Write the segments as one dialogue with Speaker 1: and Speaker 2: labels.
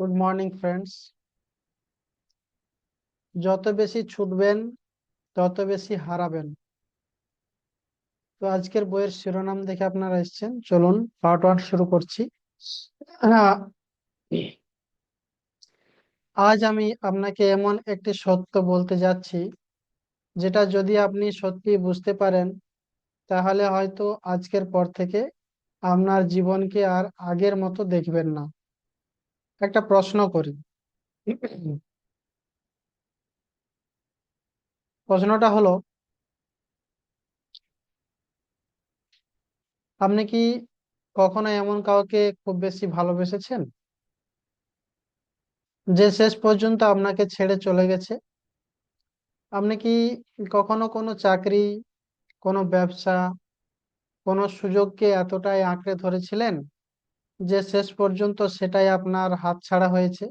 Speaker 1: Good morning friends. যত বেশি ছুটবেন তত বেশি হারাবেন। তো আজকের বইয়ের শিরোনাম দেখে আপনারা এসেছেন, চলুন পার্ট 1 শুরু করছি। আহ, আজ আমি আপনাকে এমন একটি সত্য বলতে যাচ্ছি, যেটা যদি আপনি সত্যি বুঝতে পারেন, তাহলে হয়তো আজকের পর থেকে আপনার জীবনকে আর আগের মতো দেখবেন না। একটা প্রশ্ন করি। প্রশ্নটা হলো, আপনি কি কখনো এমন কাউকে খুব বেশি ভালোবেসেছেন যে শেষ পর্যন্ত আপনাকে ছেড়ে চলে গেছে? আপনি কি কখনো কোনো চাকরি, কোনো ব্যবসা, কোনো সুযোগকে এতটাই আঁকড়ে ধরেছিলেন যে শেষ পর্যন্ত সেটাই আপনার হাতছাড়া হয়েছে?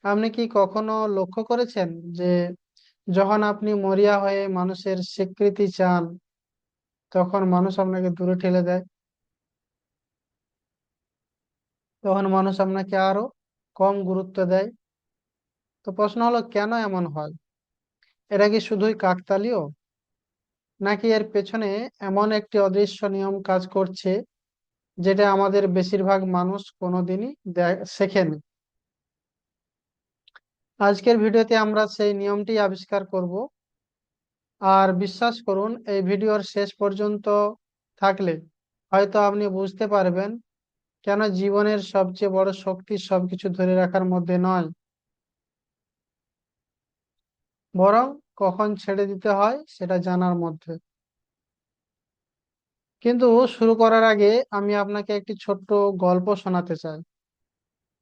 Speaker 1: আপনি কি কখনো লক্ষ্য করেছেন যে যখন আপনি মরিয়া হয়ে মানুষের স্বীকৃতি চান, তখন মানুষ আপনাকে দূরে ঠেলে দেয়, তখন মানুষ আপনাকে আরো কম গুরুত্ব দেয়? তো প্রশ্ন হলো, কেন এমন হয়? এটা কি শুধুই কাকতালীয়, নাকি এর পেছনে এমন একটি অদৃশ্য নিয়ম কাজ করছে যেটা আমাদের বেশিরভাগ মানুষ কোনোদিনই শেখেনি? আজকের ভিডিওতে আমরা সেই নিয়মটি আবিষ্কার করব। আর বিশ্বাস করুন, এই ভিডিওর শেষ পর্যন্ত থাকলে হয়তো আপনি বুঝতে পারবেন কেন জীবনের সবচেয়ে বড় শক্তি সবকিছু ধরে রাখার মধ্যে নয়, বরং কখন ছেড়ে দিতে হয় সেটা জানার মধ্যে। কিন্তু শুরু করার আগে আমি আপনাকে একটি ছোট্ট গল্প শোনাতে চাই।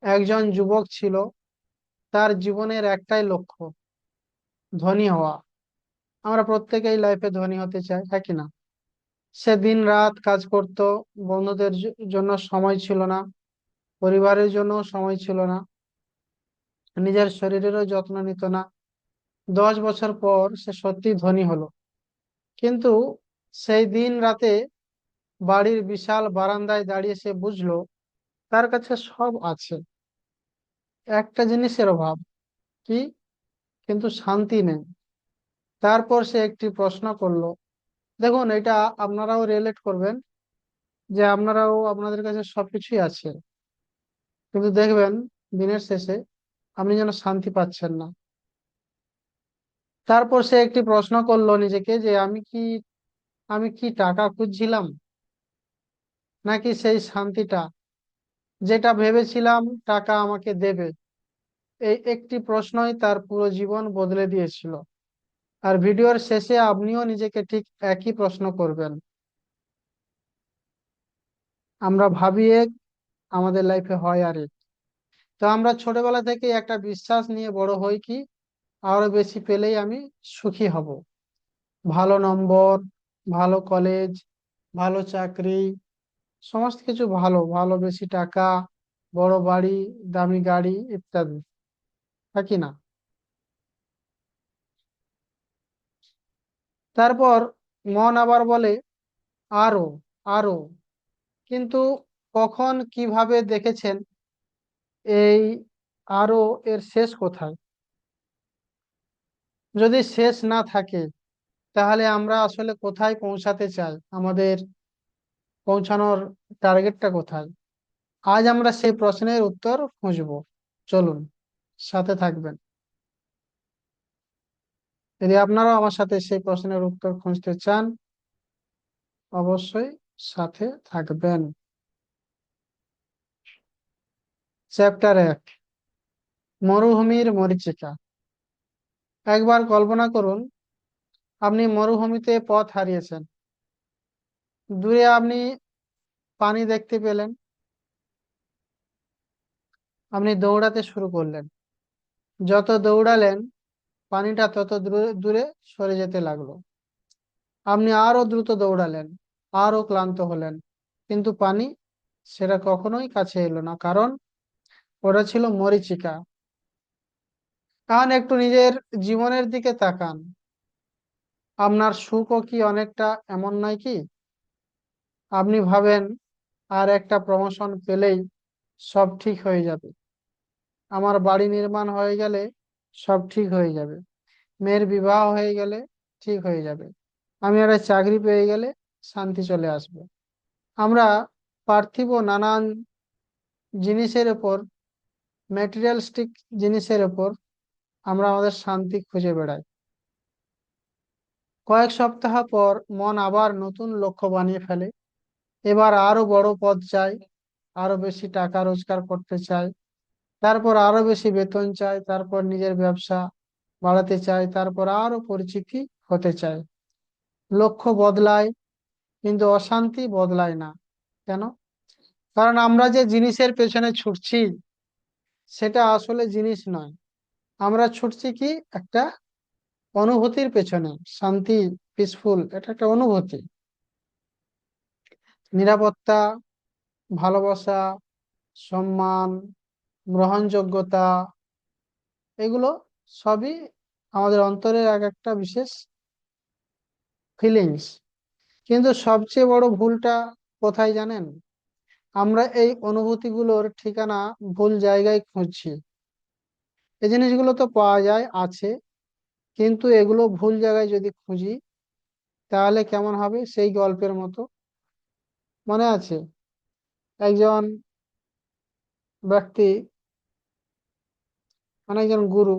Speaker 1: একজন যুবক ছিল, তার জীবনের একটাই লক্ষ্য, ধনী হওয়া। আমরা প্রত্যেকেই লাইফে ধনী হতে চাই, হ্যাঁ কি না? সে দিন রাত কাজ করত, বন্ধুদের জন্য সময় ছিল না, পরিবারের জন্য সময় ছিল না, নিজের শরীরেরও যত্ন নিত না। 10 বছর পর সে সত্যি ধনী হলো। কিন্তু সেই দিন রাতে বাড়ির বিশাল বারান্দায় দাঁড়িয়ে সে বুঝলো তার কাছে সব আছে, একটা জিনিসের অভাব। কি? কিন্তু শান্তি নেই। তারপর সে একটি প্রশ্ন করলো। দেখুন, এটা আপনারাও রিলেট করবেন, যে আপনারাও, আপনাদের কাছে সবকিছুই আছে, কিন্তু দেখবেন দিনের শেষে আপনি যেন শান্তি পাচ্ছেন না। তারপর সে একটি প্রশ্ন করলো নিজেকে, যে আমি কি টাকা খুঁজছিলাম, নাকি সেই শান্তিটা যেটা ভেবেছিলাম টাকা আমাকে দেবে? এই একটি প্রশ্নই তার পুরো জীবন বদলে দিয়েছিল। আর ভিডিওর শেষে আপনিও নিজেকে ঠিক একই প্রশ্ন করবেন। আমরা ভাবি এক, আমাদের লাইফে হয় আর এক। তো আমরা ছোটবেলা থেকে একটা বিশ্বাস নিয়ে বড় হই, কি আরো বেশি পেলেই আমি সুখী হব। ভালো নম্বর, ভালো কলেজ, ভালো চাকরি, সমস্ত কিছু ভালো ভালো, বেশি টাকা, বড় বাড়ি, দামি গাড়ি ইত্যাদি, থাকি না? তারপর মন আবার বলে আরো, আরো। কিন্তু কখন, কিভাবে দেখেছেন এই আরো এর শেষ কোথায়? যদি শেষ না থাকে, তাহলে আমরা আসলে কোথায় পৌঁছাতে চাই? আমাদের পৌঁছানোর টার্গেটটা কোথায়? আজ আমরা সেই প্রশ্নের উত্তর খুঁজব। চলুন, সাথে থাকবেন। যদি আপনারাও আমার সাথে সেই প্রশ্নের উত্তর খুঁজতে চান, অবশ্যই সাথে থাকবেন। চ্যাপ্টার 1, মরুভূমির মরীচিকা। একবার কল্পনা করুন, আপনি মরুভূমিতে পথ হারিয়েছেন। দূরে আপনি পানি দেখতে পেলেন। আপনি দৌড়াতে শুরু করলেন। যত দৌড়ালেন, পানিটা তত দূরে দূরে সরে যেতে লাগলো। আপনি আরো দ্রুত দৌড়ালেন, আরো ক্লান্ত হলেন, কিন্তু পানি সেটা কখনোই কাছে এলো না, কারণ ওটা ছিল মরীচিকা। এখন একটু নিজের জীবনের দিকে তাকান। আপনার সুখও কি অনেকটা এমন নয় কি? আপনি ভাবেন আর একটা প্রমোশন পেলেই সব ঠিক হয়ে যাবে, আমার বাড়ি নির্মাণ হয়ে গেলে সব ঠিক হয়ে যাবে, মেয়ের বিবাহ হয়ে গেলে ঠিক হয়ে যাবে, আমি একটা চাকরি পেয়ে গেলে শান্তি চলে আসবে। আমরা পার্থিব নানান জিনিসের উপর, ম্যাটেরিয়ালিস্টিক জিনিসের উপর আমরা আমাদের শান্তি খুঁজে বেড়াই। কয়েক সপ্তাহ পর মন আবার নতুন লক্ষ্য বানিয়ে ফেলে। এবার আরো বড় পদ চাই, আরো বেশি টাকা রোজগার করতে চাই, তারপর আরো বেশি বেতন চাই, তারপর নিজের ব্যবসা বাড়াতে চাই, তারপর আরো পরিচিতি হতে চাই। লক্ষ্য বদলায় কিন্তু অশান্তি বদলায় না। কেন? কারণ আমরা যে জিনিসের পেছনে ছুটছি সেটা আসলে জিনিস নয়। আমরা ছুটছি কি একটা অনুভূতির পেছনে। শান্তি, পিসফুল, এটা একটা অনুভূতি। নিরাপত্তা, ভালোবাসা, সম্মান, গ্রহণযোগ্যতা, এগুলো সবই আমাদের অন্তরের এক একটা বিশেষ ফিলিংস। কিন্তু সবচেয়ে বড় ভুলটা কোথায় জানেন? আমরা এই অনুভূতিগুলোর ঠিকানা ভুল জায়গায় খুঁজছি। এই জিনিসগুলো তো পাওয়া যায়, আছে, কিন্তু এগুলো ভুল জায়গায় যদি খুঁজি তাহলে কেমন হবে? সেই গল্পের মতো, মনে আছে একজন ব্যক্তি, মানে একজন গুরু,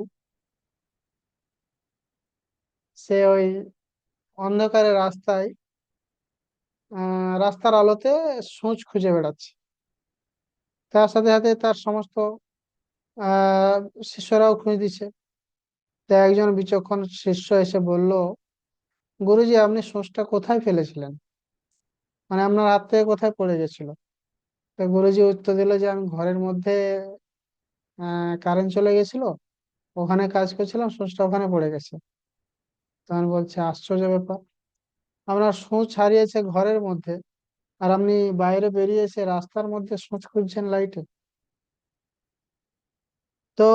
Speaker 1: সে ওই অন্ধকারের রাস্তায় রাস্তার আলোতে সূঁচ খুঁজে বেড়াচ্ছে। তার সাথে সাথে তার সমস্ত আহ শিষ্যরাও খুঁজে দিচ্ছে। তা একজন বিচক্ষণ শিষ্য এসে বলল, গুরুজি, আপনি সূঁচটা কোথায় ফেলেছিলেন? মানে আপনার হাত থেকে কোথায় পড়ে গেছিল? তো গুরুজি উত্তর দিল যে আমি ঘরের মধ্যে কারেন্ট চলে গেছিল, ওখানে কাজ করছিলাম, সূঁচটা ওখানে পড়ে গেছে। তখন বলছে, আশ্চর্য ব্যাপার, আপনার সূঁচ হারিয়েছে ঘরের মধ্যে, আর আপনি বাইরে বেরিয়ে এসে রাস্তার মধ্যে সূঁচ খুঁজছেন লাইটে। তো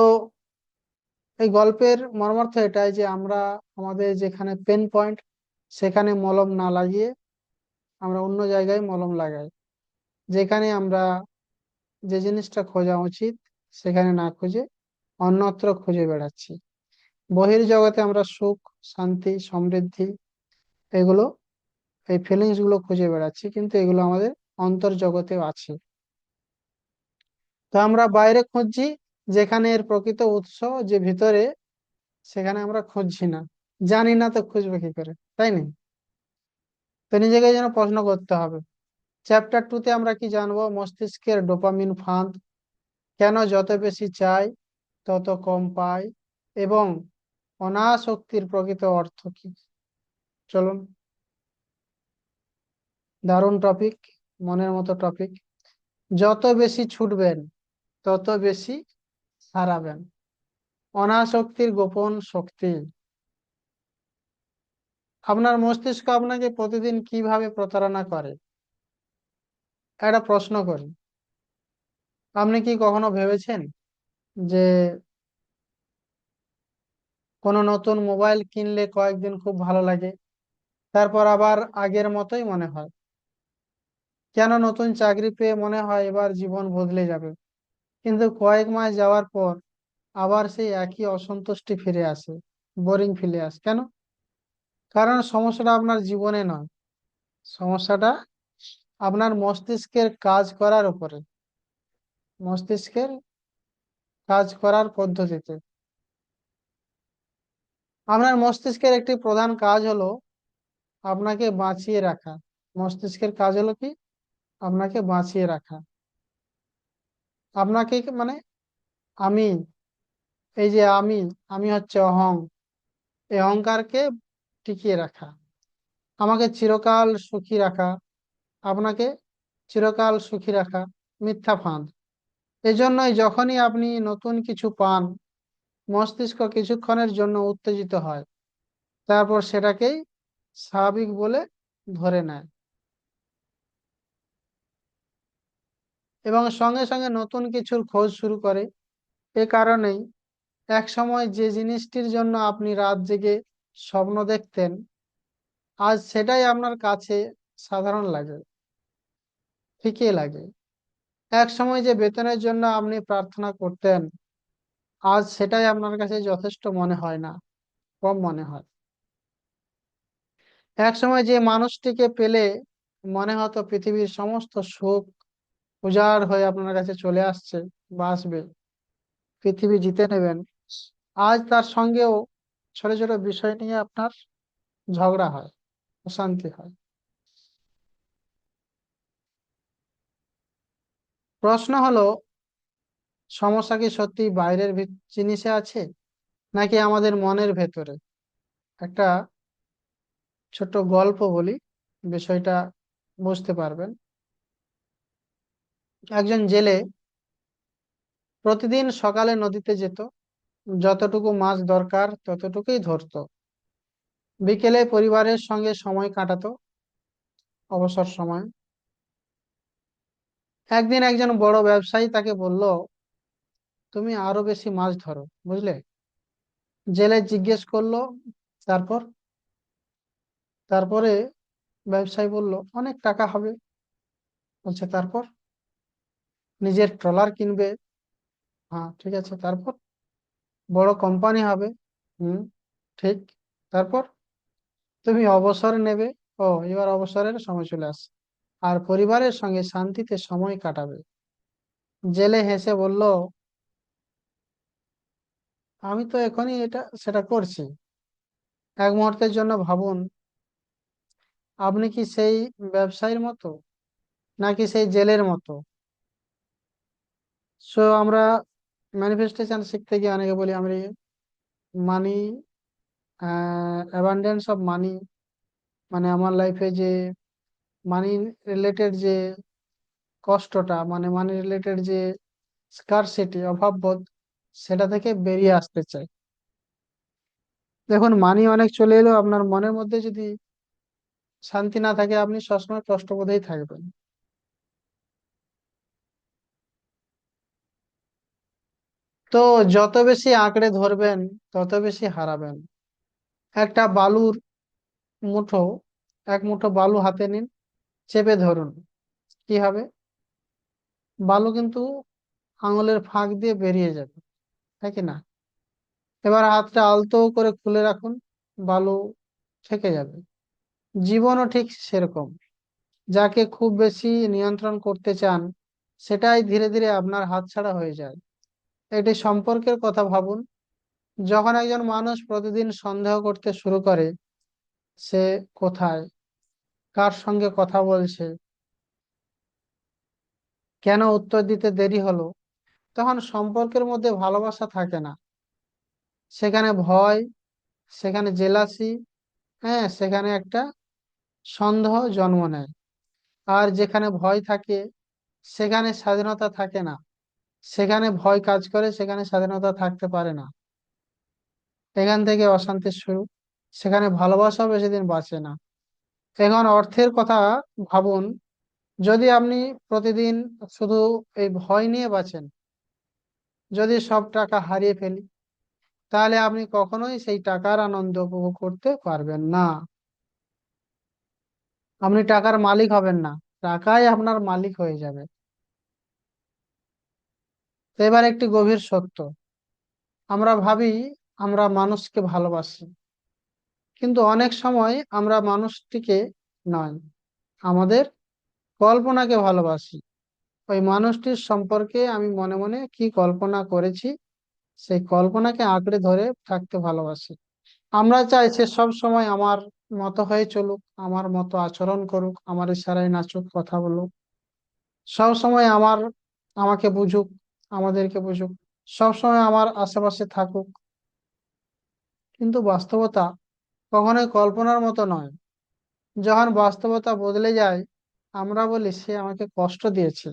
Speaker 1: এই গল্পের মর্মার্থ এটাই যে আমরা আমাদের যেখানে পেন পয়েন্ট সেখানে মলম না লাগিয়ে আমরা অন্য জায়গায় মলম লাগাই। যেখানে আমরা যে জিনিসটা খোঁজা উচিত সেখানে না খুঁজে অন্যত্র খুঁজে বেড়াচ্ছি। বহির জগতে আমরা সুখ, শান্তি, সমৃদ্ধি, এগুলো, এই ফিলিংস গুলো খুঁজে বেড়াচ্ছি, কিন্তু এগুলো আমাদের অন্তর জগতেও আছে। তো আমরা বাইরে খুঁজছি, যেখানে এর প্রকৃত উৎস যে ভিতরে, সেখানে আমরা খুঁজছি না। জানি না তো খুঁজবে কি করে, তাই না? তো নিজেকে যেন প্রশ্ন করতে হবে। চ্যাপ্টার 2 তে আমরা কি জানবো? মস্তিষ্কের ডোপামিন ফাঁদ, কেন যত বেশি চাই তত কম পাই, এবং অনাসক্তির প্রকৃত অর্থ কি। চলুন, দারুণ টপিক, মনের মতো টপিক। যত বেশি ছুটবেন তত বেশি হারাবেন। অনাসক্তির গোপন শক্তি। আপনার মস্তিষ্ক আপনাকে প্রতিদিন কিভাবে প্রতারণা করে? একটা প্রশ্ন করি, আপনি কি কখনো ভেবেছেন যে কোনো নতুন মোবাইল কিনলে কয়েকদিন খুব ভালো লাগে, তারপর আবার আগের মতোই মনে হয়? কেন নতুন চাকরি পেয়ে মনে হয় এবার জীবন বদলে যাবে, কিন্তু কয়েক মাস যাওয়ার পর আবার সেই একই অসন্তুষ্টি ফিরে আসে, বোরিং ফিরে আসে? কেন? কারণ সমস্যাটা আপনার জীবনে নয়, সমস্যাটা আপনার মস্তিষ্কের কাজ করার উপরে, মস্তিষ্কের কাজ করার পদ্ধতিতে। আপনার মস্তিষ্কের একটি প্রধান কাজ হলো আপনাকে বাঁচিয়ে রাখা। মস্তিষ্কের কাজ হলো কি? আপনাকে বাঁচিয়ে রাখা। আপনাকে মানে আমি, এই যে আমি, আমি হচ্ছে অহং, এই অহংকারকে টিকিয়ে রাখা, আমাকে চিরকাল সুখী রাখা, আপনাকে চিরকাল সুখী রাখা, মিথ্যা ফাঁদ। এজন্যই যখনই আপনি নতুন কিছু পান, মস্তিষ্ক কিছুক্ষণের জন্য উত্তেজিত হয়, তারপর সেটাকেই স্বাভাবিক বলে ধরে নেয়, এবং সঙ্গে সঙ্গে নতুন কিছুর খোঁজ শুরু করে। এ কারণেই এক সময় যে জিনিসটির জন্য আপনি রাত জেগে স্বপ্ন দেখতেন, আজ সেটাই আপনার কাছে সাধারণ লাগে, ফিকে লাগে। এক সময় যে বেতনের জন্য আপনি প্রার্থনা করতেন, আজ সেটাই আপনার কাছে যথেষ্ট মনে হয় না, কম মনে হয়। এক সময় যে মানুষটিকে পেলে মনে হতো পৃথিবীর সমস্ত সুখ উজাড় হয়ে আপনার কাছে চলে আসছে বা আসবে, পৃথিবী জিতে নেবেন, আজ তার সঙ্গেও ছোট ছোট বিষয় নিয়ে আপনার ঝগড়া হয়, অশান্তি হয়। প্রশ্ন হলো, সমস্যা কি সত্যি বাইরের জিনিসে আছে, নাকি আমাদের মনের ভেতরে? একটা ছোট গল্প বলি, বিষয়টা বুঝতে পারবেন। একজন জেলে প্রতিদিন সকালে নদীতে যেত, যতটুকু মাছ দরকার ততটুকুই ধরতো। বিকেলে পরিবারের সঙ্গে সময় কাটাতো, অবসর সময়। একদিন একজন বড় ব্যবসায়ী তাকে বলল, তুমি আরো বেশি মাছ ধরো, বুঝলে? জেলে জিজ্ঞেস করলো, তারপর? তারপরে ব্যবসায়ী বলল, অনেক টাকা হবে। বলছে, তারপর? নিজের ট্রলার কিনবে। হ্যাঁ, ঠিক আছে, তারপর? বড় কোম্পানি হবে। হুম, ঠিক। তারপর? তুমি অবসর নেবে। ও, এবার অবসরের সময় চলে আসছে। আর পরিবারের সঙ্গে শান্তিতে সময় কাটাবে। জেলে হেসে বলল, আমি তো এখনই এটা সেটা করছি। এক মুহূর্তের জন্য ভাবুন, আপনি কি সেই ব্যবসায়ীর মতো, নাকি সেই জেলের মতো? সো আমরা ম্যানিফেস্টেশন শিখতে গিয়ে অনেকে বলি আমি মানি, অ্যাবান্ডেন্স অফ মানি, মানে আমার লাইফে যে মানি রিলেটেড যে কষ্টটা, মানে মানি রিলেটেড যে স্কারসিটি, অভাববোধ, সেটা থেকে বেরিয়ে আসতে চাই। দেখুন, মানি অনেক চলে এলেও আপনার মনের মধ্যে যদি শান্তি না থাকে, আপনি সবসময় কষ্টবোধেই থাকবেন। তো যত বেশি আঁকড়ে ধরবেন, তত বেশি হারাবেন। একটা বালুর মুঠো, এক মুঠো বালু হাতে নিন, চেপে ধরুন, কি হবে? বালু কিন্তু আঙুলের ফাঁক দিয়ে বেরিয়ে যাবে, তাই কি না? এবার হাতটা আলতো করে খুলে রাখুন, বালু থেকে যাবে। জীবনও ঠিক সেরকম। যাকে খুব বেশি নিয়ন্ত্রণ করতে চান, সেটাই ধীরে ধীরে আপনার হাতছাড়া হয়ে যায়। একটি সম্পর্কের কথা ভাবুন। যখন একজন মানুষ প্রতিদিন সন্দেহ করতে শুরু করে, সে কোথায়, কার সঙ্গে কথা বলছে, কেন উত্তর দিতে দেরি হলো, তখন সম্পর্কের মধ্যে ভালোবাসা থাকে না। সেখানে ভয়, সেখানে জেলাসি, হ্যাঁ, সেখানে একটা সন্দেহ জন্ম নেয়। আর যেখানে ভয় থাকে, সেখানে স্বাধীনতা থাকে না। সেখানে ভয় কাজ করে, সেখানে স্বাধীনতা থাকতে পারে না। এখান থেকে অশান্তির শুরু। সেখানে ভালোবাসাও বেশি দিন বাঁচে না। এখন অর্থের কথা ভাবুন। যদি আপনি প্রতিদিন শুধু এই ভয় নিয়ে বাঁচেন, যদি সব টাকা হারিয়ে ফেলি, তাহলে আপনি কখনোই সেই টাকার আনন্দ উপভোগ করতে পারবেন না। আপনি টাকার মালিক হবেন না, টাকাই আপনার মালিক হয়ে যাবে। তো এবার একটি গভীর সত্য, আমরা ভাবি আমরা মানুষকে ভালোবাসি, কিন্তু অনেক সময় আমরা মানুষটিকে নয়, আমাদের কল্পনাকে ভালোবাসি। ওই মানুষটির সম্পর্কে আমি মনে মনে কি কল্পনা করেছি, সেই কল্পনাকে আঁকড়ে ধরে থাকতে ভালোবাসি। আমরা চাই সে সব সময় আমার মতো হয়ে চলুক, আমার মতো আচরণ করুক, আমার ইশারায় নাচুক, কথা বলুক, সব সময় আমাকে বুঝুক, আমাদেরকে বুঝুক, সব সময় আমার আশেপাশে থাকুক। কিন্তু বাস্তবতা কখনোই কল্পনার মতো নয়। যখন বাস্তবতা বদলে যায়, আমরা বলি সে আমাকে কষ্ট দিয়েছে।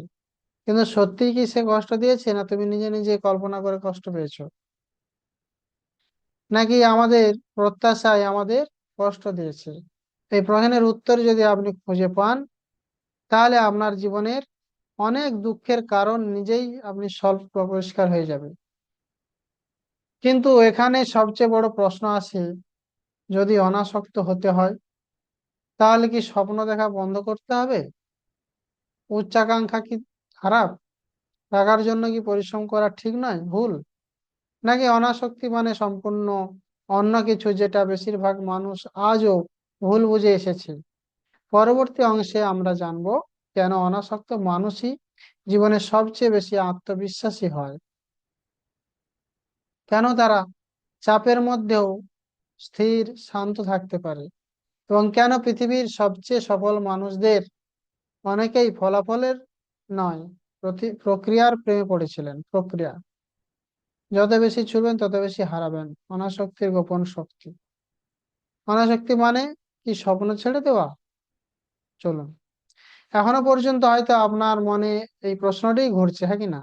Speaker 1: কিন্তু সত্যিই কি সে কষ্ট দিয়েছে, না তুমি নিজে নিজে কল্পনা করে কষ্ট পেয়েছো? নাকি আমাদের প্রত্যাশায় আমাদের কষ্ট দিয়েছে? এই প্রশ্নের উত্তর যদি আপনি খুঁজে পান, তাহলে আপনার জীবনের অনেক দুঃখের কারণ নিজেই আপনি সলভ পরিষ্কার হয়ে যাবে। কিন্তু এখানে সবচেয়ে বড় প্রশ্ন আসে, যদি অনাসক্ত হতে হয়, তাহলে কি স্বপ্ন দেখা বন্ধ করতে হবে? উচ্চাকাঙ্ক্ষা কি খারাপ? টাকার জন্য কি পরিশ্রম করা ঠিক নয়, ভুল? নাকি অনাসক্তি মানে সম্পূর্ণ অন্য কিছু, যেটা বেশিরভাগ মানুষ আজও ভুল বুঝে এসেছে? পরবর্তী অংশে আমরা জানবো কেন অনাসক্ত মানুষই জীবনে সবচেয়ে বেশি আত্মবিশ্বাসী হয়, কেন তারা চাপের মধ্যেও স্থির শান্ত থাকতে পারে, এবং কেন পৃথিবীর সবচেয়ে সফল মানুষদের অনেকেই ফলাফলের নয়, প্রক্রিয়ার প্রেমে পড়েছিলেন। প্রক্রিয়া, যত বেশি ছুড়বেন তত বেশি হারাবেন। অনাসক্তির গোপন শক্তি। অনাসক্তি মানে কি স্বপ্ন ছেড়ে দেওয়া? চলুন, এখনো পর্যন্ত হয়তো আপনার মনে এই প্রশ্নটাই ঘুরছে, হ্যাঁ কি না?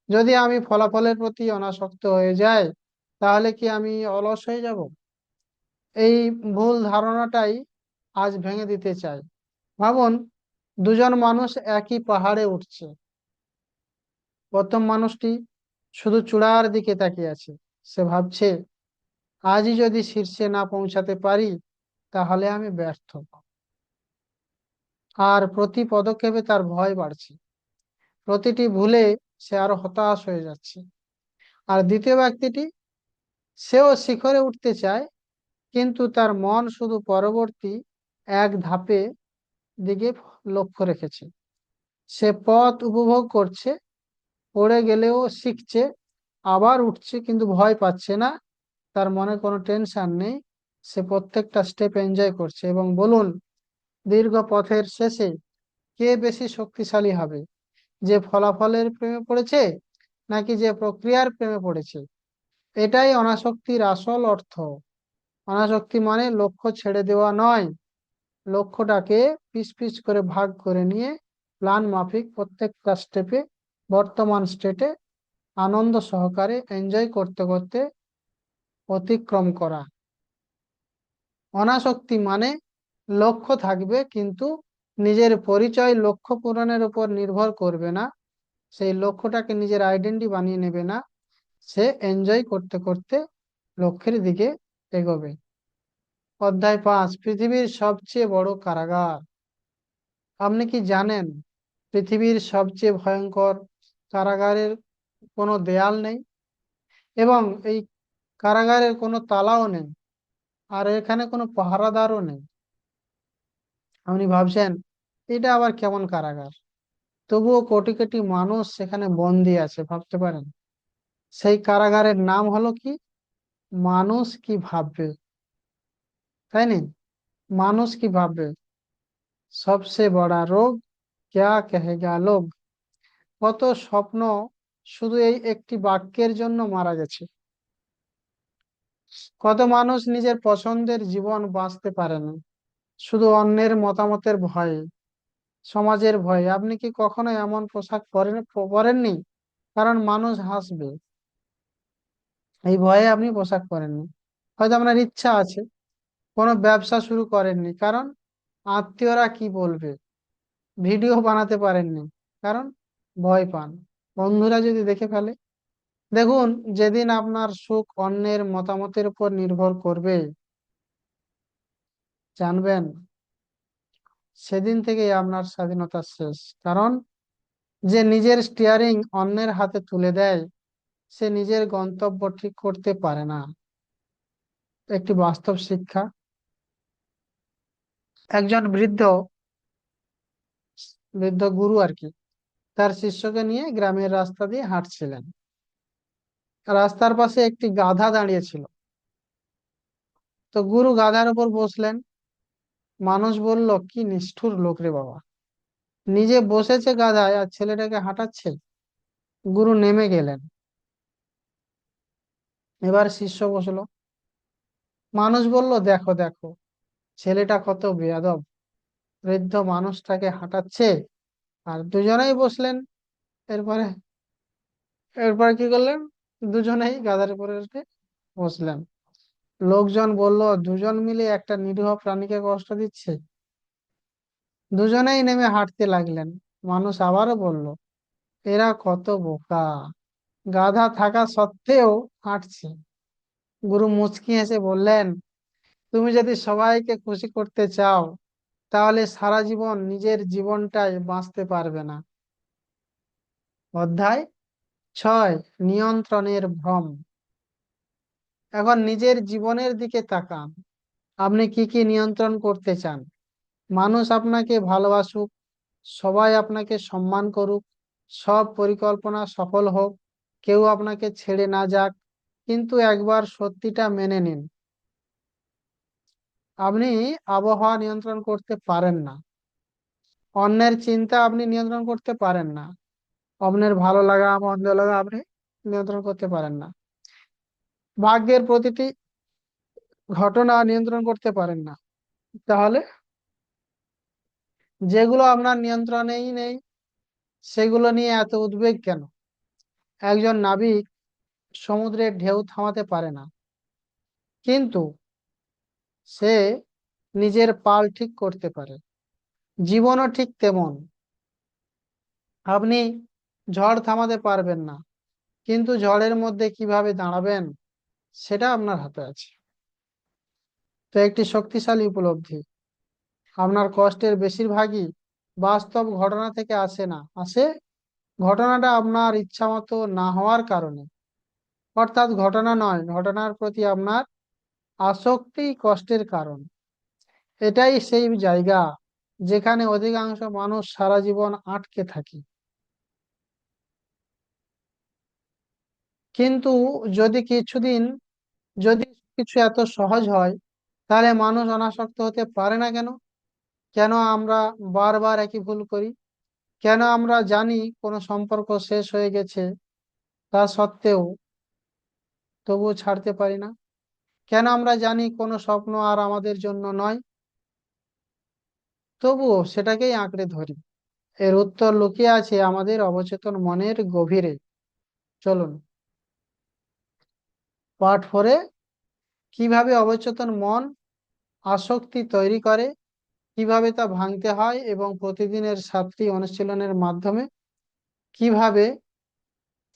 Speaker 1: যদি আমি ফলাফলের প্রতি অনাসক্ত হয়ে যাই, তাহলে কি আমি অলস হয়ে যাব? এই ভুল ধারণাটাই আজ ভেঙে দিতে চাই। ভাবুন, দুজন মানুষ একই পাহাড়ে উঠছে। প্রথম মানুষটি শুধু চূড়ার দিকে তাকিয়ে আছে। সে ভাবছে, আজই যদি শীর্ষে না পৌঁছাতে পারি, তাহলে আমি ব্যর্থ। আর প্রতি পদক্ষেপে তার ভয় বাড়ছে। প্রতিটি ভুলে সে আরো হতাশ হয়ে যাচ্ছে। আর দ্বিতীয় ব্যক্তিটি, সেও শিখরে উঠতে চায়, কিন্তু তার মন শুধু পরবর্তী এক ধাপে দিকে লক্ষ্য রেখেছে। সে পথ উপভোগ করছে, পড়ে গেলেও শিখছে, আবার উঠছে, কিন্তু ভয় পাচ্ছে না। তার মনে কোনো টেনশন নেই। সে প্রত্যেকটা স্টেপ এনজয় করছে। এবং বলুন, দীর্ঘ পথের শেষে কে বেশি শক্তিশালী হবে? যে ফলাফলের প্রেমে পড়েছে, নাকি যে প্রক্রিয়ার প্রেমে পড়েছে? এটাই অনাসক্তির আসল অর্থ। অনাসক্তি মানে লক্ষ্য ছেড়ে দেওয়া নয়, লক্ষ্যটাকে পিস পিস করে ভাগ করে নিয়ে প্ল্যান মাফিক প্রত্যেকটা স্টেপে, বর্তমান স্টেটে আনন্দ সহকারে এনজয় করতে করতে অতিক্রম করা। অনাসক্তি মানে লক্ষ্য থাকবে, কিন্তু নিজের পরিচয় লক্ষ্য পূরণের উপর নির্ভর করবে না। সেই লক্ষ্যটাকে নিজের আইডেন্টি বানিয়ে নেবে না। সে এনজয় করতে করতে লক্ষ্যের দিকে এগোবে। অধ্যায় 5, পৃথিবীর সবচেয়ে বড় কারাগার। আপনি কি জানেন, পৃথিবীর সবচেয়ে ভয়ঙ্কর কারাগারের কোনো দেয়াল নেই, এবং এই কারাগারের কোনো তালাও নেই, আর এখানে কোনো পাহারাদারও নেই? আপনি ভাবছেন, এটা আবার কেমন কারাগার? তবুও কোটি কোটি মানুষ সেখানে বন্দি আছে, ভাবতে পারেন? সেই কারাগারের নাম হলো কি? মানুষ কি ভাববে, তাই না? মানুষ কি ভাববে, সবচেয়ে বড় রোগ, ক্যা কহেগা লোগ। কত স্বপ্ন শুধু এই একটি বাক্যের জন্য মারা গেছে। কত মানুষ নিজের পছন্দের জীবন বাঁচতে পারে না, শুধু অন্যের মতামতের ভয়ে, সমাজের ভয়ে। আপনি কি কখনো এমন পোশাক পরেননি কারণ মানুষ হাসবে? এই ভয়ে আপনি পোশাক পরেননি। হয়তো আপনার ইচ্ছা আছে, কোনো ব্যবসা শুরু করেননি কারণ আত্মীয়রা কি বলবে। ভিডিও বানাতে পারেননি কারণ ভয় পান বন্ধুরা যদি দেখে ফেলে। দেখুন, যেদিন আপনার সুখ অন্যের মতামতের উপর নির্ভর করবে, জানবেন সেদিন থেকেই আপনার স্বাধীনতা শেষ। কারণ যে নিজের স্টিয়ারিং অন্যের হাতে তুলে দেয়, সে নিজের গন্তব্য ঠিক করতে পারে না। একটি বাস্তব শিক্ষা। একজন বৃদ্ধ বৃদ্ধ গুরু আর কি, তার শিষ্যকে নিয়ে গ্রামের রাস্তা দিয়ে হাঁটছিলেন। রাস্তার পাশে একটি গাধা দাঁড়িয়ে ছিল। তো গুরু গাধার উপর বসলেন। মানুষ বলল, কি নিষ্ঠুর লোক রে বাবা, নিজে বসেছে গাধায় আর ছেলেটাকে হাঁটাচ্ছে। গুরু নেমে গেলেন। এবার শিষ্য বসলো। মানুষ বলল, দেখো দেখো, ছেলেটা কত বেয়াদব, বৃদ্ধ মানুষটাকে হাঁটাচ্ছে। আর দুজনেই বসলেন। এরপরে এরপরে কি করলেন? দুজনেই গাধার উপরে উঠে বসলেন। লোকজন বলল, দুজন মিলে একটা নিরীহ প্রাণীকে কষ্ট দিচ্ছে। দুজনেই নেমে হাঁটতে লাগলেন। মানুষ আবারও বলল, এরা কত বোকা, গাধা থাকা সত্ত্বেও হাঁটছে। গুরু মুচকি হেসে বললেন, তুমি যদি সবাইকে খুশি করতে চাও, তাহলে সারা জীবন নিজের জীবনটাই বাঁচতে পারবে না। অধ্যায় 6, নিয়ন্ত্রণের ভ্রম। এখন নিজের জীবনের দিকে তাকান। আপনি কি কি নিয়ন্ত্রণ করতে চান? মানুষ আপনাকে ভালোবাসুক, সবাই আপনাকে সম্মান করুক, সব পরিকল্পনা সফল হোক, কেউ আপনাকে ছেড়ে না যাক, কিন্তু একবার সত্যিটা মেনে নিন, আপনি আবহাওয়া নিয়ন্ত্রণ করতে পারেন না। অন্যের চিন্তা আপনি নিয়ন্ত্রণ করতে পারেন না। অন্যের ভালো লাগা মন্দ লাগা আপনি নিয়ন্ত্রণ করতে পারেন না। ভাগ্যের প্রতিটি ঘটনা নিয়ন্ত্রণ করতে পারেন না। তাহলে যেগুলো আপনার নিয়ন্ত্রণেই নেই, সেগুলো নিয়ে এত উদ্বেগ কেন? একজন নাবিক সমুদ্রের ঢেউ থামাতে পারে না, কিন্তু সে নিজের পাল ঠিক করতে পারে। জীবনও ঠিক তেমন। আপনি ঝড় থামাতে পারবেন না, কিন্তু ঝড়ের মধ্যে কিভাবে দাঁড়াবেন সেটা আপনার হাতে আছে। তো একটি শক্তিশালী উপলব্ধি, আপনার কষ্টের বেশিরভাগই বাস্তব ঘটনা থেকে আসে না, আসে ঘটনাটা আপনার ইচ্ছা মতো না হওয়ার কারণে। অর্থাৎ ঘটনা নয়, ঘটনার প্রতি আপনার আসক্তি কষ্টের কারণ। এটাই সেই জায়গা যেখানে অধিকাংশ মানুষ সারা জীবন আটকে থাকে। কিন্তু যদি কিছুদিন, যদি কিছু এত সহজ হয়, তাহলে মানুষ অনাসক্ত হতে পারে না কেন? কেন আমরা বারবার একই ভুল করি? কেন আমরা জানি কোনো সম্পর্ক শেষ হয়ে গেছে, তা সত্ত্বেও তবুও ছাড়তে পারি না? কেন আমরা জানি কোনো স্বপ্ন আর আমাদের জন্য নয়, তবুও সেটাকেই আঁকড়ে ধরি? এর উত্তর লুকিয়ে আছে আমাদের অবচেতন মনের গভীরে। চলুন, পার্ট 4-এ কিভাবে অবচেতন মন আসক্তি তৈরি করে, কিভাবে তা ভাঙতে হয় এবং প্রতিদিনের 7টি অনুশীলনের মাধ্যমে কিভাবে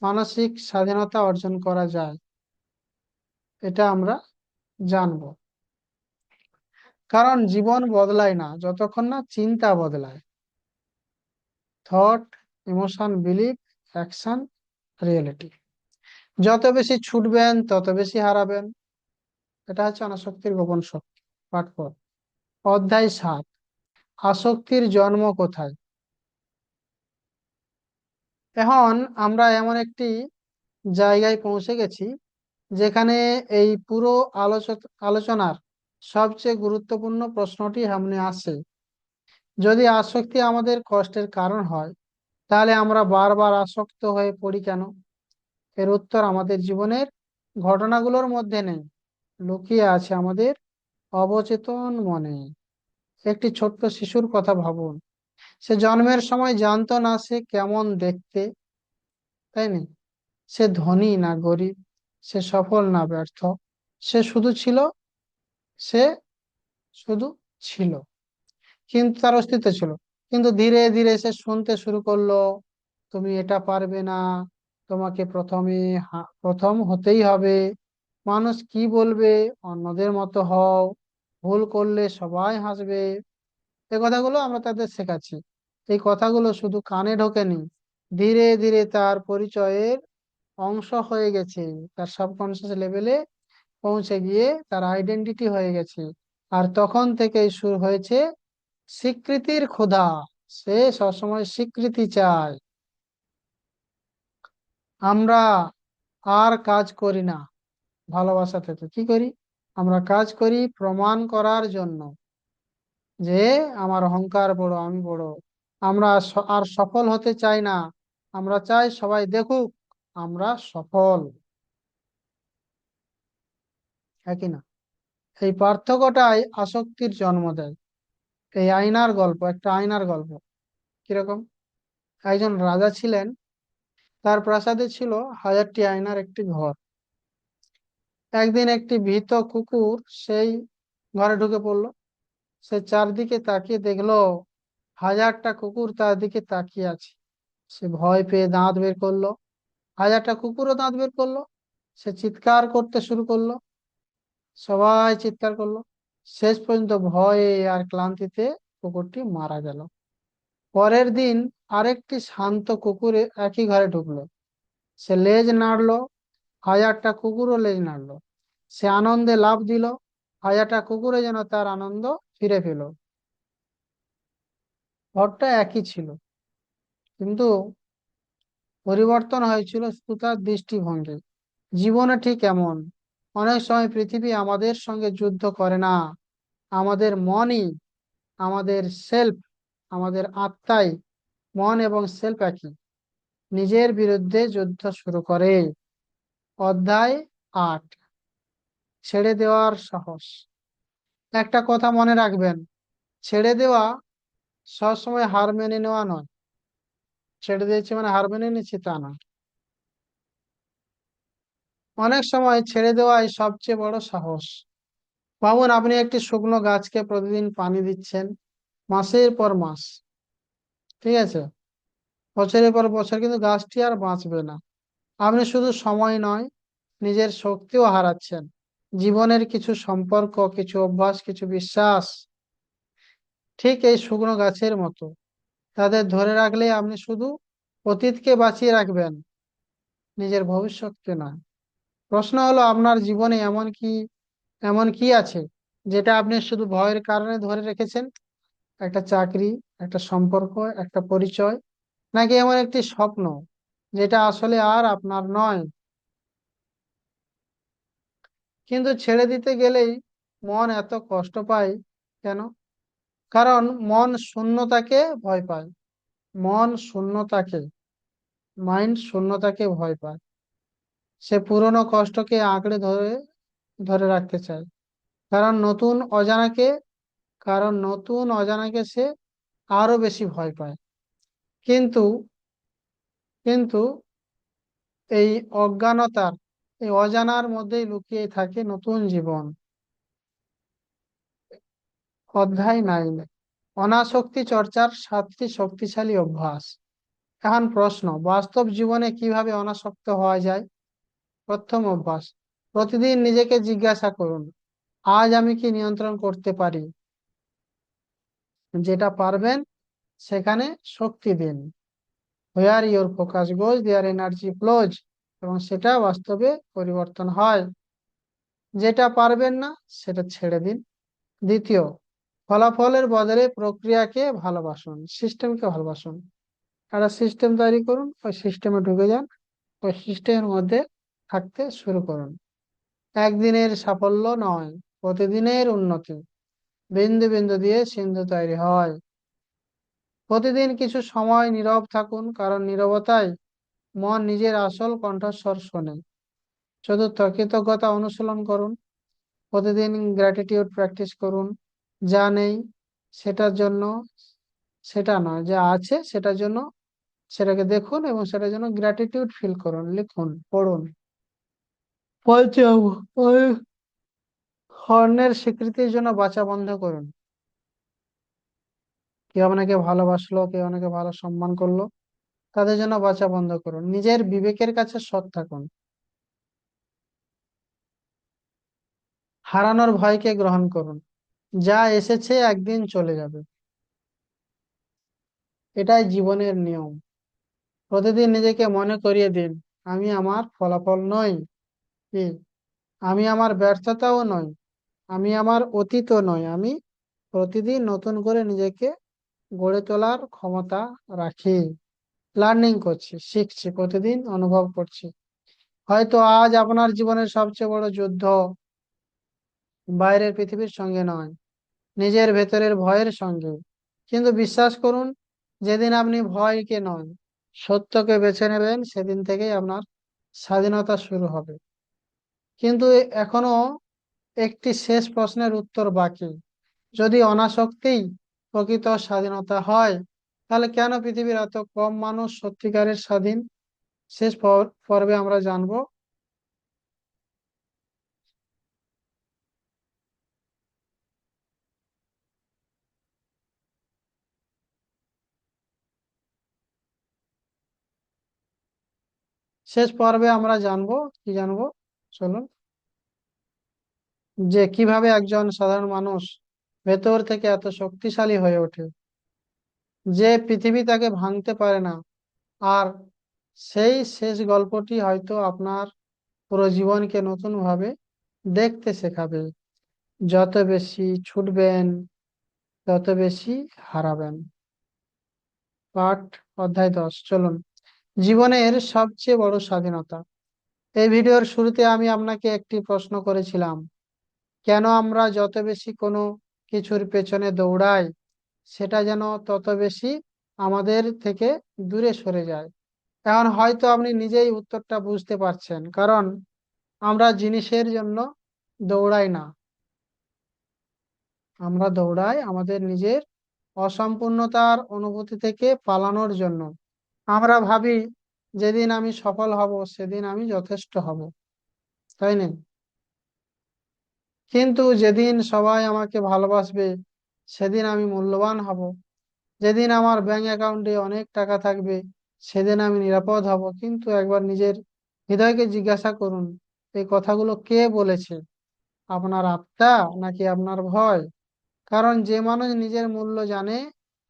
Speaker 1: মানসিক স্বাধীনতা অর্জন করা যায়, এটা আমরা জানবো। কারণ জীবন বদলায় না যতক্ষণ না চিন্তা বদলায়। Thought, emotion, belief, action, reality. যত বেশি ছুটবেন তত বেশি হারাবেন। এটা হচ্ছে অনাসক্তির গোপন শক্তি। পার্ট 4, অধ্যায় 7, আসক্তির জন্ম কোথায়। এখন আমরা এমন একটি জায়গায় পৌঁছে গেছি যেখানে এই পুরো আলোচনার সবচেয়ে গুরুত্বপূর্ণ প্রশ্নটি সামনে আসে। যদি আসক্তি আমাদের কষ্টের কারণ হয়, তাহলে আমরা বারবার আসক্ত হয়ে পড়ি কেন? এর উত্তর আমাদের জীবনের ঘটনাগুলোর মধ্যে নেই, লুকিয়ে আছে আমাদের অবচেতন মনে। একটি ছোট্ট শিশুর কথা ভাবুন। সে জন্মের সময় জানতো না সে কেমন দেখতে, তাই না? সে ধনী না গরিব, সে সফল না ব্যর্থ, সে শুধু ছিল, সে শুধু ছিল, কিন্তু তার অস্তিত্ব ছিল। কিন্তু ধীরে ধীরে সে শুনতে শুরু করলো, তুমি এটা পারবে না, তোমাকে প্রথম হতেই হবে, মানুষ কি বলবে, অন্যদের মতো হও, ভুল করলে সবাই হাসবে। এই কথাগুলো আমরা তাদের শেখাচ্ছি। এই কথাগুলো শুধু কানে ঢোকেনি, ধীরে ধীরে তার পরিচয়ের অংশ হয়ে গেছে, তার সাবকনসিয়াস লেভেলে পৌঁছে গিয়ে তার আইডেন্টিটি হয়ে গেছে। আর তখন থেকেই শুরু হয়েছে স্বীকৃতির ক্ষুধা। সে সবসময় স্বীকৃতি চায়। আমরা আর কাজ করি না ভালোবাসা থেকে, কি করি? আমরা কাজ করি প্রমাণ করার জন্য, যে আমার অহংকার বড়, আমি বড়। আমরা আর সফল হতে চাই না, আমরা চাই সবাই দেখুক আমরা সফল। একই না? এই পার্থক্যটাই আসক্তির জন্ম দেয়। এই আয়নার গল্প, একটা আয়নার গল্প। কিরকম? একজন রাজা ছিলেন, তার প্রাসাদে ছিল 1000টি আয়নার একটি ঘর। একদিন একটি ভীত কুকুর সেই ঘরে ঢুকে পড়লো। সে চারদিকে তাকিয়ে দেখলো 1000টা কুকুর তার দিকে তাকিয়ে আছে। সে ভয় পেয়ে দাঁত বের করলো। 1000টা কুকুরও দাঁত বের করলো। সে চিৎকার করতে শুরু করলো। সবাই চিৎকার করলো। শেষ পর্যন্ত ভয়ে আর ক্লান্তিতে কুকুরটি মারা গেল। পরের দিন আরেকটি শান্ত কুকুর একই ঘরে ঢুকলো। সে লেজ নাড়লো, 1000টা কুকুরও লেজ নাড়লো। সে আনন্দে লাফ দিল, হাজারটা কুকুরে যেন তার আনন্দ ফিরে পেল। ঘরটা একই ছিল, কিন্তু পরিবর্তন হয়েছিল শুধু তার দৃষ্টিভঙ্গি। জীবনে ঠিক এমন, অনেক সময় পৃথিবী আমাদের সঙ্গে যুদ্ধ করে না, আমাদের মনই, আমাদের সেলফ, আমাদের আত্মাই, মন এবং সেলফ একই, নিজের বিরুদ্ধে যুদ্ধ শুরু করে। অধ্যায় 8, ছেড়ে দেওয়ার সাহস। একটা কথা মনে রাখবেন, ছেড়ে দেওয়া সবসময় হার মেনে নেওয়া নয়। ছেড়ে দিয়েছি মানে হার মেনে নিচ্ছি তা না। অনেক সময় ছেড়ে দেওয়াই সবচেয়ে বড় সাহস। ভাবুন, আপনি একটি শুকনো গাছকে প্রতিদিন পানি দিচ্ছেন, মাসের পর মাস, ঠিক আছে, বছরের পর বছর, কিন্তু গাছটি আর বাঁচবে না। আপনি শুধু সময় নয়, নিজের শক্তিও হারাচ্ছেন। জীবনের কিছু সম্পর্ক, কিছু অভ্যাস, কিছু বিশ্বাস ঠিক এই শুকনো গাছের মতো। তাদের ধরে রাখলে আপনি শুধু অতীতকে বাঁচিয়ে রাখবেন, নিজের ভবিষ্যৎকে নয়। প্রশ্ন হলো, আপনার জীবনে এমন কি আছে যেটা আপনি শুধু ভয়ের কারণে ধরে রেখেছেন? একটা চাকরি, একটা সম্পর্ক, একটা পরিচয়, নাকি এমন একটি স্বপ্ন যেটা আসলে আর আপনার নয়? কিন্তু ছেড়ে দিতে গেলেই মন এত কষ্ট পায় কেন? কারণ মন শূন্যতাকে ভয় পায়। মন শূন্যতাকে, মাইন্ড শূন্যতাকে ভয় পায়। সে পুরনো কষ্টকে আঁকড়ে ধরে ধরে রাখতে চায়। কারণ নতুন অজানাকে কারণ নতুন অজানাকে সে আরো বেশি ভয় পায়। কিন্তু কিন্তু এই অজ্ঞানতার, এই অজানার মধ্যেই লুকিয়ে থাকে নতুন জীবন। অধ্যায় 9, অনাসক্তি চর্চার 7টি শক্তিশালী অভ্যাস। এখন প্রশ্ন, বাস্তব জীবনে কিভাবে অনাসক্ত হওয়া যায়? প্রথম অভ্যাস, প্রতিদিন নিজেকে জিজ্ঞাসা করুন, আজ আমি কি নিয়ন্ত্রণ করতে পারি? যেটা পারবেন সেখানে শক্তি দিন। Where your focus goes their energy flows. এবং সেটা বাস্তবে পরিবর্তন হয়। যেটা পারবেন না সেটা ছেড়ে দিন। দ্বিতীয়, ফলাফলের বদলে প্রক্রিয়াকে ভালোবাসুন, সিস্টেমকে ভালোবাসুন। একটা সিস্টেম তৈরি করুন, ওই সিস্টেমে ঢুকে যান, ওই সিস্টেমের মধ্যে থাকতে শুরু করুন। একদিনের সাফল্য নয়, প্রতিদিনের উন্নতি। বিন্দু বিন্দু দিয়ে সিন্ধু তৈরি হয়। প্রতিদিন কিছু সময় নীরব থাকুন, কারণ নীরবতায় মন নিজের আসল কণ্ঠস্বর শোনে। চতুর্থ, কৃতজ্ঞতা অনুশীলন করুন। প্রতিদিন গ্র্যাটিটিউড প্র্যাকটিস করুন। যা নেই সেটার জন্য, সেটা নয়, যা আছে সেটার জন্য সেটাকে দেখুন এবং সেটার জন্য গ্র্যাটিটিউড ফিল করুন, লিখুন, পড়ুন। পঞ্চম, ওই অন্যের স্বীকৃতির জন্য বাঁচা বন্ধ করুন। কেউ আপনাকে ভালোবাসলো, কেউ আপনাকে ভালো সম্মান করলো, তাদের জন্য বাঁচা বন্ধ করুন। নিজের বিবেকের কাছে সৎ থাকুন। হারানোর ভয়কে গ্রহণ করুন। যা এসেছে একদিন চলে যাবে, এটাই জীবনের নিয়ম। প্রতিদিন নিজেকে মনে করিয়ে দিন, আমি আমার ফলাফল নই, কি, আমি আমার ব্যর্থতাও নই, আমি আমার অতীতও নই। আমি প্রতিদিন নতুন করে নিজেকে গড়ে তোলার ক্ষমতা রাখি। লার্নিং করছি, শিখছি, প্রতিদিন অনুভব করছি। হয়তো আজ আপনার জীবনের সবচেয়ে বড় যুদ্ধ বাইরের পৃথিবীর সঙ্গে নয়, নিজের ভেতরের ভয়ের সঙ্গে। কিন্তু বিশ্বাস করুন, যেদিন আপনি ভয়কে নয়, সত্যকে বেছে নেবেন, সেদিন থেকেই আপনার স্বাধীনতা শুরু হবে। কিন্তু এখনো একটি শেষ প্রশ্নের উত্তর বাকি। যদি অনাসক্তি প্রকৃত স্বাধীনতা হয়, তাহলে কেন পৃথিবীর এত কম মানুষ সত্যিকারের স্বাধীন? শেষ পর্বে আমরা জানবো। শেষ পর্বে আমরা জানবো, কি জানবো, চলুন, যে কিভাবে একজন সাধারণ মানুষ ভেতর থেকে এত শক্তিশালী হয়ে ওঠে, যে পৃথিবী তাকে ভাঙতে পারে না। আর সেই শেষ গল্পটি হয়তো আপনার পুরো জীবনকে নতুন ভাবে দেখতে শেখাবে। যত বেশি ছুটবেন তত বেশি হারাবেন। পাঠ অধ্যায় 10, চলুন। জীবনের সবচেয়ে বড় স্বাধীনতা। এই ভিডিওর শুরুতে আমি আপনাকে একটি প্রশ্ন করেছিলাম, কেন আমরা যত বেশি কোনো কিছুর পেছনে দৌড়াই সেটা যেন তত বেশি আমাদের থেকে দূরে সরে যায়। এখন হয়তো আপনি নিজেই উত্তরটা বুঝতে পারছেন, কারণ আমরা জিনিসের জন্য দৌড়াই না, আমরা দৌড়াই আমাদের নিজের অসম্পূর্ণতার অনুভূতি থেকে পালানোর জন্য। আমরা ভাবি যেদিন আমি সফল হব সেদিন আমি যথেষ্ট হব, তাই না? কিন্তু যেদিন সবাই আমাকে ভালোবাসবে সেদিন আমি মূল্যবান হব। যেদিন আমার ব্যাংক অ্যাকাউন্টে অনেক টাকা থাকবে সেদিন আমি নিরাপদ হব। কিন্তু একবার নিজের হৃদয়কে জিজ্ঞাসা করুন, এই কথাগুলো কে বলেছে? আপনার আত্মা নাকি আপনার ভয়? কারণ যে মানুষ নিজের মূল্য জানে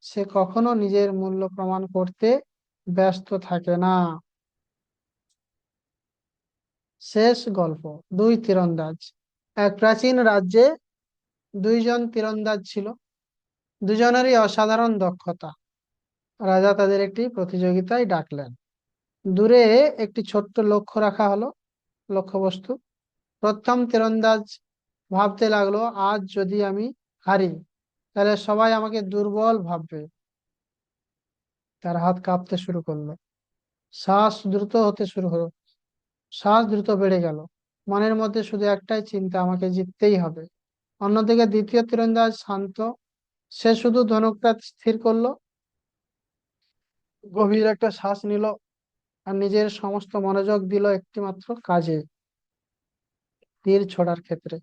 Speaker 1: সে কখনো নিজের মূল্য প্রমাণ করতে ব্যস্ত থাকে না। শেষ গল্প। দুই তীরন্দাজ। এক প্রাচীন রাজ্যে দুইজন তীরন্দাজ ছিল, দুজনেরই অসাধারণ দক্ষতা। রাজা তাদের একটি প্রতিযোগিতায় ডাকলেন। দূরে একটি ছোট্ট লক্ষ্য রাখা হলো, লক্ষ্যবস্তু। প্রথম তীরন্দাজ ভাবতে লাগলো, আজ যদি আমি হারি তাহলে সবাই আমাকে দুর্বল ভাববে। তার হাত কাঁপতে শুরু করলো, শ্বাস দ্রুত হতে শুরু হলো, শ্বাস দ্রুত বেড়ে গেল। মনের মধ্যে শুধু একটাই চিন্তা, আমাকে জিততেই হবে। অন্যদিকে দ্বিতীয় তীরন্দাজ শান্ত, সে শুধু ধনুকটা স্থির করলো, গভীর একটা শ্বাস নিল আর নিজের সমস্ত মনোযোগ দিল একটি মাত্র কাজে, তীর ছোড়ার ক্ষেত্রে।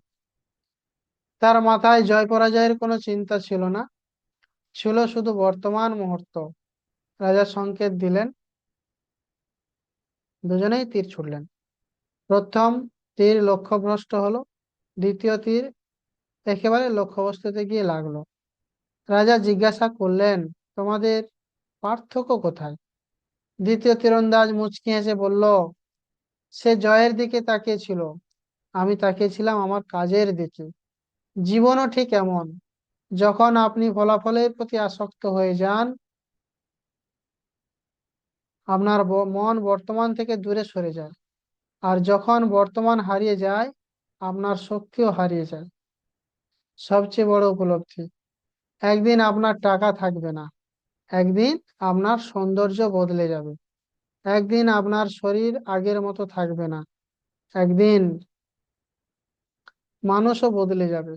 Speaker 1: তার মাথায় জয় পরাজয়ের কোনো চিন্তা ছিল না, ছিল শুধু বর্তমান মুহূর্ত। রাজা সংকেত দিলেন, দুজনেই তীর ছুড়লেন। প্রথম তীর লক্ষ্যভ্রষ্ট হলো, দ্বিতীয় তীর একেবারে লক্ষ্যবস্তুতে গিয়ে লাগলো। রাজা জিজ্ঞাসা করলেন, তোমাদের পার্থক্য কোথায়? দ্বিতীয় তীরন্দাজ মুচকি হেসে বলল, সে জয়ের দিকে তাকিয়েছিল, আমি তাকিয়েছিলাম আমার কাজের দিকে। জীবনও ঠিক এমন, যখন আপনি ফলাফলের প্রতি আসক্ত হয়ে যান আপনার মন বর্তমান থেকে দূরে সরে যায়। আর যখন বর্তমান হারিয়ে যায় আপনার শক্তিও হারিয়ে যায়। সবচেয়ে বড় উপলব্ধি, একদিন আপনার টাকা থাকবে না, একদিন আপনার সৌন্দর্য বদলে যাবে, একদিন আপনার শরীর আগের মতো থাকবে না, একদিন মানুষও বদলে যাবে।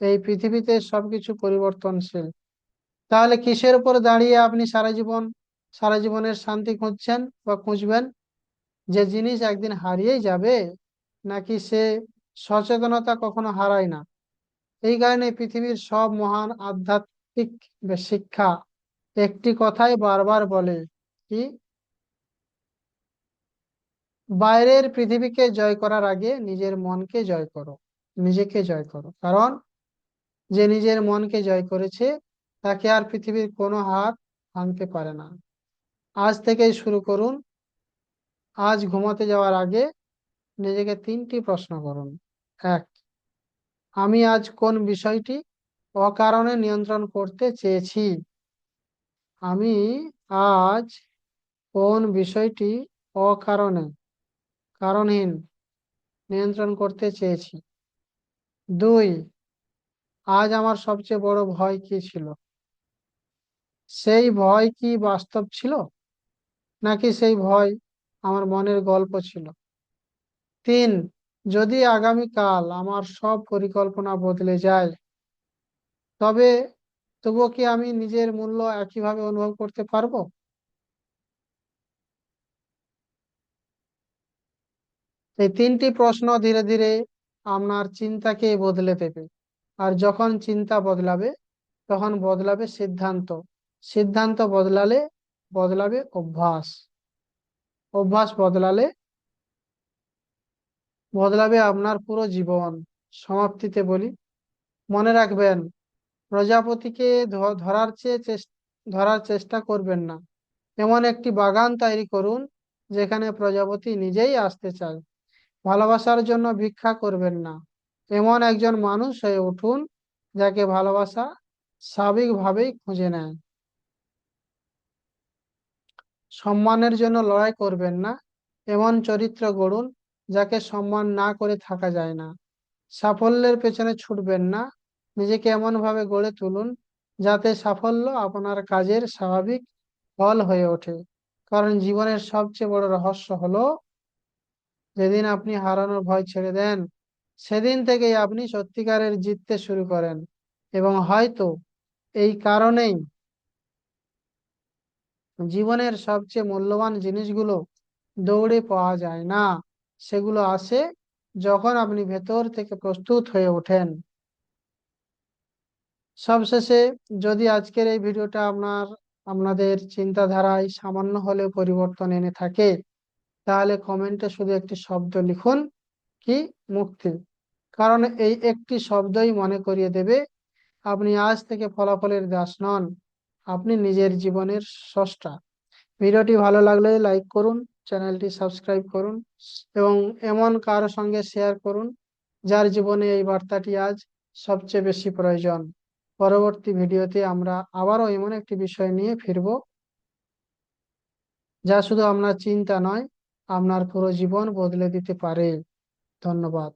Speaker 1: এই পৃথিবীতে সবকিছু পরিবর্তনশীল। তাহলে কিসের উপর দাঁড়িয়ে আপনি সারা জীবনের শান্তি খুঁজছেন বা খুঁজবেন? যে জিনিস একদিন হারিয়েই যাবে, নাকি সে সচেতনতা কখনো হারায় না? এই কারণে পৃথিবীর সব মহান আধ্যাত্মিক শিক্ষা একটি কথাই বারবার বলে, কি? বাইরের পৃথিবীকে জয় করার আগে নিজের মনকে জয় করো, নিজেকে জয় করো। কারণ যে নিজের মনকে জয় করেছে তাকে আর পৃথিবীর কোনো হাত ভাঙতে পারে না। আজ থেকেই শুরু করুন। আজ ঘুমাতে যাওয়ার আগে নিজেকে 3টি প্রশ্ন করুন। এক, আমি আজ কোন বিষয়টি অকারণে নিয়ন্ত্রণ করতে চেয়েছি? আমি আজ কোন বিষয়টি অকারণে, কারণহীন নিয়ন্ত্রণ করতে চেয়েছি? 2, আজ আমার সবচেয়ে বড় ভয় কি ছিল? সেই ভয় কি বাস্তব ছিল, নাকি সেই ভয় আমার মনের গল্প ছিল? 3, যদি আগামীকাল আমার সব পরিকল্পনা বদলে যায়, তবে তবুও কি আমি নিজের মূল্য একইভাবে অনুভব করতে পারবো? এই 3টি প্রশ্ন ধীরে ধীরে আপনার চিন্তাকে বদলে দেবে। আর যখন চিন্তা বদলাবে তখন বদলাবে সিদ্ধান্ত, সিদ্ধান্ত বদলালে বদলাবে অভ্যাস, অভ্যাস বদলালে বদলাবে আপনার পুরো জীবন। সমাপ্তিতে বলি, মনে রাখবেন, প্রজাপতিকে ধরার চেষ্টা করবেন না। এমন একটি বাগান তৈরি করুন যেখানে প্রজাপতি নিজেই আসতে চায়। ভালোবাসার জন্য ভিক্ষা করবেন না, এমন একজন মানুষ হয়ে উঠুন যাকে ভালোবাসা স্বাভাবিকভাবেই খুঁজে নেয়। সম্মানের জন্য লড়াই করবেন না, এমন চরিত্র গড়ুন যাকে সম্মান না করে থাকা যায় না। সাফল্যের পেছনে ছুটবেন না, নিজেকে এমন ভাবে গড়ে তুলুন যাতে সাফল্য আপনার কাজের স্বাভাবিক ফল হয়ে ওঠে। কারণ জীবনের সবচেয়ে বড় রহস্য হলো, যেদিন আপনি হারানোর ভয় ছেড়ে দেন, সেদিন থেকেই আপনি সত্যিকারের জিততে শুরু করেন। এবং হয়তো এই কারণেই জীবনের সবচেয়ে মূল্যবান জিনিসগুলো দৌড়ে পাওয়া যায় না, সেগুলো আসে যখন আপনি ভেতর থেকে প্রস্তুত হয়ে ওঠেন। সবশেষে, যদি আজকের এই ভিডিওটা আপনাদের চিন্তাধারায় সামান্য হলেও পরিবর্তন এনে থাকে, তাহলে কমেন্টে শুধু একটি শব্দ লিখুন, কি মুক্তি। কারণ এই একটি শব্দই মনে করিয়ে দেবে আপনি আজ থেকে ফলাফলের দাস নন, আপনি নিজের জীবনের স্রষ্টা। ভিডিওটি ভালো লাগলে লাইক করুন, চ্যানেলটি সাবস্ক্রাইব করুন এবং এমন কারো সঙ্গে শেয়ার করুন যার জীবনে এই বার্তাটি আজ সবচেয়ে বেশি প্রয়োজন। পরবর্তী ভিডিওতে আমরা আবারও এমন একটি বিষয় নিয়ে ফিরব, যা শুধু আপনার চিন্তা নয়, আপনার পুরো জীবন বদলে দিতে পারে। ধন্যবাদ।